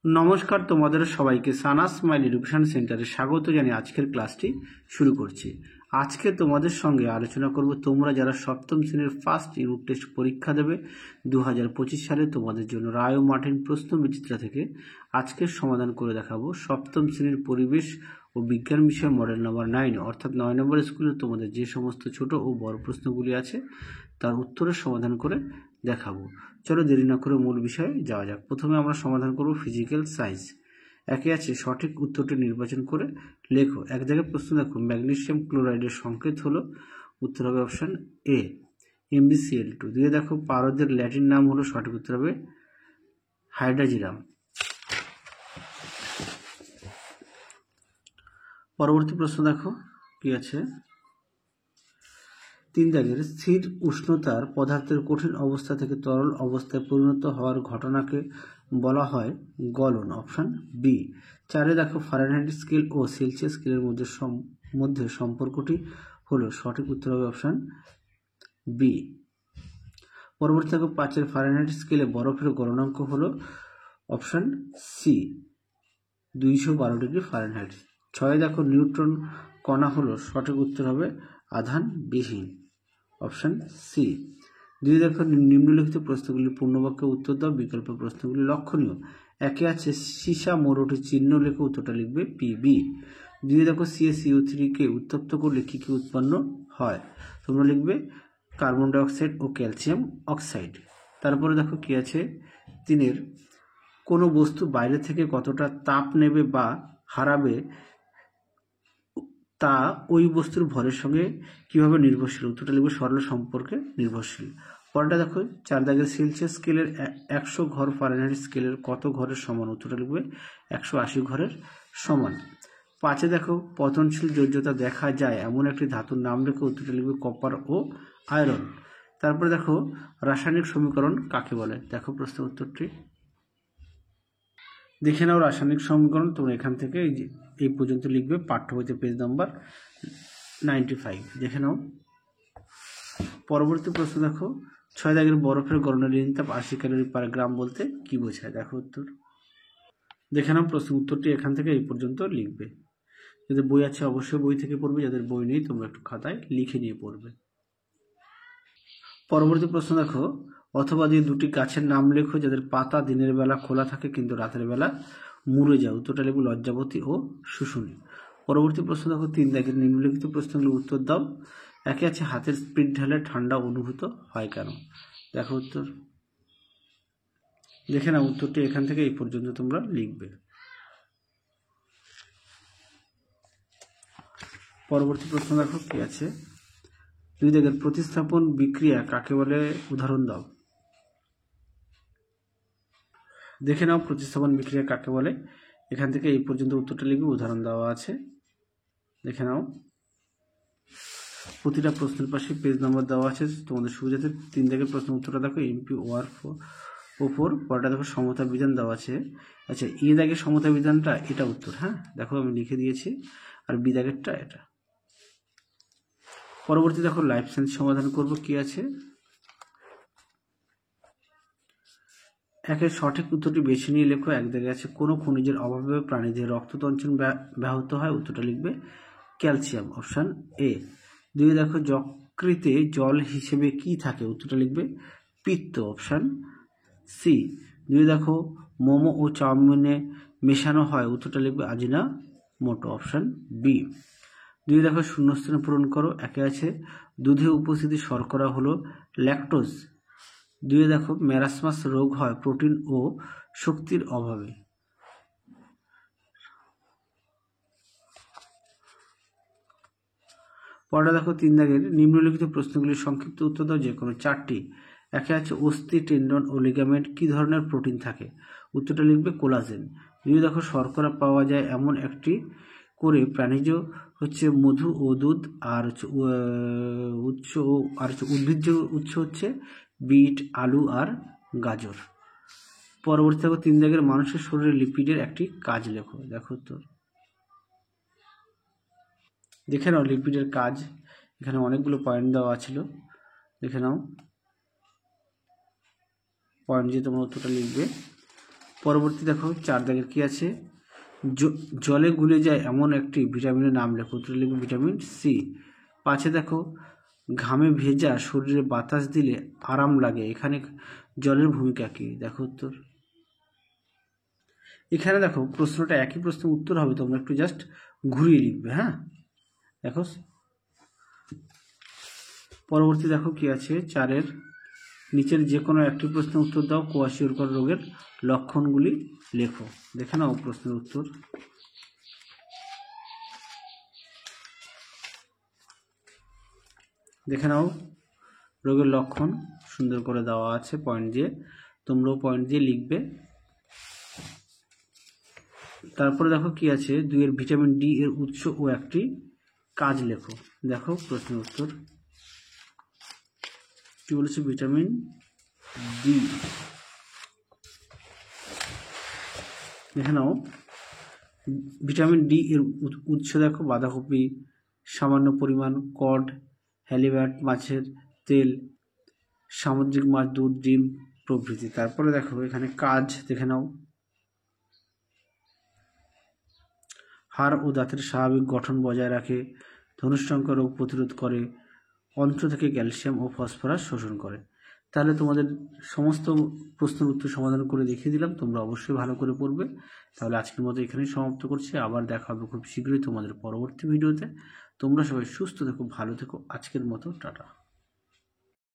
নমস্কার, তোমাদের সবাইকে সানাস স্মাইল এডুকেশন সেন্টারে স্বাগত জানিয়ে আজকের ক্লাসটি শুরু করছি। আজকে তোমাদের সঙ্গে আলোচনা করব তোমরা যারা সপ্তম শ্রেণীর ফার্স্ট ইউনিট টেস্ট পরীক্ষা দেবে 2025 সালে তোমাদের জন্য রায় ও মার্টিন প্রশ্ন বিচিত্রা থেকে আজকের সমাধান করে দেখাবো। সপ্তম শ্রেণীর পরিবেশ ও বিজ্ঞান বিষয় মডেল নাম্বার 9 অর্থাৎ 9 নম্বর স্কুলে তোমাদের যে সমস্ত ছোট ও বড় প্রশ্নগুলি আছে তার উত্তরের সমাধান করে দেখাবো। চলো দেরি না করে মূল বিষয়ে যাওয়া যাক। প্রথমে আমরা সমাধান করব ফিজিক্যাল সায়েন্স। একে আছে সঠিক উত্তরটি নির্বাচন করে লেখো। এক জায়গায় প্রশ্ন দেখো, ম্যাগনেসিয়াম ক্লোরাইডের সংকেত হলো, উত্তর হবে অপশন এ MbCl2। দিয়ে দেখো পারদের ল্যাটিন নাম হলো, সঠিক উত্তর হবে হাইড্রাজিরাম। পরবর্তী প্রশ্ন দেখো কি আছে, 3 দাগের স্থির উষ্ণতার পদার্থের কঠিন অবস্থা থেকে তরল অবস্থায় পরিণত হওয়ার ঘটনাকে বলা হয় গলন, অপশন বি। 4 দেখো ফারেনহাইট স্কেল ও সেলসিয়াস স্কেলের মধ্যে সম্পর্কটি হলো, সঠিক উত্তর হবে অপশন বি। পরবর্তী দেখো 5 ফারেনহাইট স্কেলে বরফের গলনাঙ্ক হলো, অপশন সি 212 ডিগ্রি ফারেনহাইট। 6 দেখো নিউট্রন কণা হলো, সঠিক উত্তর হবে আধানবিহীন, অপশন সি। 2 দেখো নিম্নলিখিত প্রশ্নগুলির পূর্ণবাক্যে উত্তর দাও, বিকল্প প্রশ্নগুলি লক্ষণীয়। একে আছে সীসা মোড়টি চিহ্ন লেখে, উত্তরটা লিখবে পিবি। 2 দেখো CaCO3 কে উত্তপ্ত করলে কি কি উৎপন্ন হয়, তোমরা লিখবে কার্বন ডাইঅক্সাইড ও ক্যালসিয়াম অক্সাইড। তারপরে দেখো কি আছে, 3 কোনো বস্তু বাইরে থেকে কতটা তাপ নেবে বা হারাবে তা ওই বস্তুর ভরের সঙ্গে কিভাবে নির্ভরশীল, উত্তরটা লিখবে সরল সম্পর্কে নির্ভরশীল। পরেরটা দেখো 4 দাগের সেলসিয়াস স্কেলের 100 ঘর ফারেনহাইট স্কেলের কত ঘরের সমান, উত্তরটা লিখবে 180 ঘরের সমান। 5 দেখো পতনশীল যোজ্যতা দেখা যায় এমন একটি ধাতুর নাম লেখে, উত্তরটা লিখবে কপার ও আয়রন। তারপরে দেখো রাসায়নিক সমীকরণ কাকে বলে, দেখো প্রশ্ন উত্তরটি দেখে নাও। রাসায়নিক সমীকরণ তোমরা এখান থেকে এই পর্যন্ত লিখবে, পাঠ্য বইতে পেজ নাম্বার 95 দেখে নাও। পরবর্তী প্রশ্ন দেখো 6 দাগের বরফের গলনের ঋণতাপ 80 ক্যালোরি পার গ্রাম বলতে কি বোঝায়, দেখো উত্তর দেখে নাও। প্রশ্ন উত্তরটি এখান থেকে এই পর্যন্ত লিখবে। যাদের বই আছে অবশ্যই বই থেকে পড়বে, যাদের বই নেই তোমরা একটু খাতায় লিখে নিয়ে পড়বে। পরবর্তী প্রশ্ন দেখো, অথবা দিয়ে 2টি গাছের নাম লেখো যাদের পাতা দিনের বেলা খোলা থাকে কিন্তু রাতের বেলা মুড়ে যায়, উত্তরটা লিখবে লজ্জাবতী ও শুশুনি। পরবর্তী প্রশ্ন দেখো 3 দাগের নিম্নলিখিত প্রশ্নগুলোর উত্তর দাও। একে আছে হাতের স্পিড ঢালে ঠান্ডা অনুভূত হয় কেন, দেখো উত্তর দেখে নাও। উত্তরটি এখান থেকে এই পর্যন্ত তোমরা লিখবে। পরবর্তী প্রশ্ন দেখো কি আছে, 2 দাগের প্রতিস্থাপন বিক্রিয়া কাকে বলে, উদাহরণ দাও। দেখে নাও প্রতিস্থাপন বিক্রিয়া কাকে বলে, এখান থেকে এই পর্যন্ত উত্তরটা লিখবে, উদাহরণ দেওয়া আছে দেখে নাও। প্রতিটা প্রশ্নের পাশে পেজ নাম্বার দেওয়া আছে তোমাদের সুবিধাতে। 3 দাগের প্রশ্ন উত্তরটা দেখো MP/4। পরটা দেখো সমতা বিধান দেওয়া আছে। আচ্ছা, এ দাগের সমতা বিধানটা এটা উত্তর, হ্যাঁ দেখো আমি লিখে দিয়েছি, আর বি দাগেরটা এটা। পরবর্তী দেখো লাইফ সায়েন্স সমাধান করব কি আছে। একের সঠিক উত্তরটি বেছে নিয়ে লেখো। এক জায়গায় আছে কোনো খনিজের অভাবে প্রাণীদের রক্ততঞ্চন ব্যাহত হয়, উত্তরটা লিখবে ক্যালসিয়াম, অপশন এ। 2 দেখো যকৃতে জল হিসেবে কি থাকে, উত্তরটা লিখবে পিত্ত, অপশন সি। 2 দেখো মোমো ও চাউমিনে মেশানো হয়, উত্তরটা লিখবে আজিনামোটো, অপশন বি। 2 দেখো শূন্যস্থান পূরণ করো। একে আছে দুধে উপস্থিত শর্করা হলো ল্যাকটোজ। 2 দেখো ম্যারাসমাস রোগ হয় প্রোটিন ও শক্তির অভাবে। পরে দেখো 3 দাগের নিম্নলিখিত প্রশ্নগুলির সংক্ষিপ্ত উত্তর দাও, যে কোনো 4টি। একে আছে অস্থি, টেন্ডন ও লিগামেন্ট কি ধরনের প্রোটিন থাকে, উত্তরটা লিখবে কোলাজেন। 2 দেখো শর্করা পাওয়া যায় এমন একটি করে প্রাণীজ হচ্ছে মধু ও দুধ, আর উদ্ভিজ্জ উৎস হচ্ছে বিট, আলু আর গাজর। পরবর্তী দেখো 3 দাগের মানুষের শরীরে লিপিডের একটি কাজ লেখো, দেখো তো দেখে নাও লিপিডের কাজ। এখানে অনেকগুলো পয়েন্ট দেওয়া ছিল, দেখে নাও পয়েন্ট দিয়ে তোমরা উত্তরটা লিখবে। পরবর্তী দেখো 4 দাগের কি আছে, জলে গুলে যায় এমন একটি ভিটামিনের নাম লেখো। উত্তর লিখবে ভিটামিন সি। 5 দেখো ঘামে ভেজা শরীরে বাতাস দিলে আরাম লাগে, এখানে জলের ভূমিকা কি? দেখো উত্তর। এখানে দেখো প্রশ্নটা একই প্রশ্ন, উত্তর হবে তোমরা একটু জাস্ট ঘুরিয়ে লিখবে। হ্যাঁ দেখো পরবর্তী দেখো কি আছে, 4 নিচের যে কোনো একটি প্রশ্নের উত্তর দাও। কোয়াশিয়রকর রোগের লক্ষণগুলি লেখো। দেখে নাও প্রশ্নের উত্তর। দেখে নাও রোগের লক্ষণ সুন্দর করে দেওয়া আছে পয়েন্ট দিয়ে, তোমরাও পয়েন্ট দিয়ে লিখবে। তারপরে দেখো কি আছে, 2 ভিটামিন ডি এর উৎস ও একটি কাজ লেখো। দেখো প্রশ্নের উত্তর কি বলেছে, ভিটামিন ডি। দেখে নাও ভিটামিন ডি এর উৎস দেখো, বাঁধাকপি, সামান্য পরিমাণ কড, হ্যালিব্যাট মাছের তেল, সামুদ্রিক মাছ, দুধ, ডিম প্রভৃতি। তারপরে দেখো এখানে কাজ দেখে নাও, হাড় ও দাঁতের স্বাভাবিক গঠন বজায় রাখে, ধনুষ্টঙ্ক রোগ প্রতিরোধ করে, অন্ত্র থেকে ক্যালসিয়াম ও ফসফরাস শোষণ করে। তাহলে তোমাদের সমস্ত প্রশ্নের উত্তর সমাধান করে দেখিয়ে দিলাম, তোমরা অবশ্যই ভালো করে পড়বে। তাহলে আজকের মতো এখানেই সমাপ্ত করছি, আবার দেখা হবে খুব শীঘ্রই তোমাদের পরবর্তী ভিডিওতে। তোমরা সবাই সুস্থ থেকো, ভালো থেকো, আজকের মতো টাটা।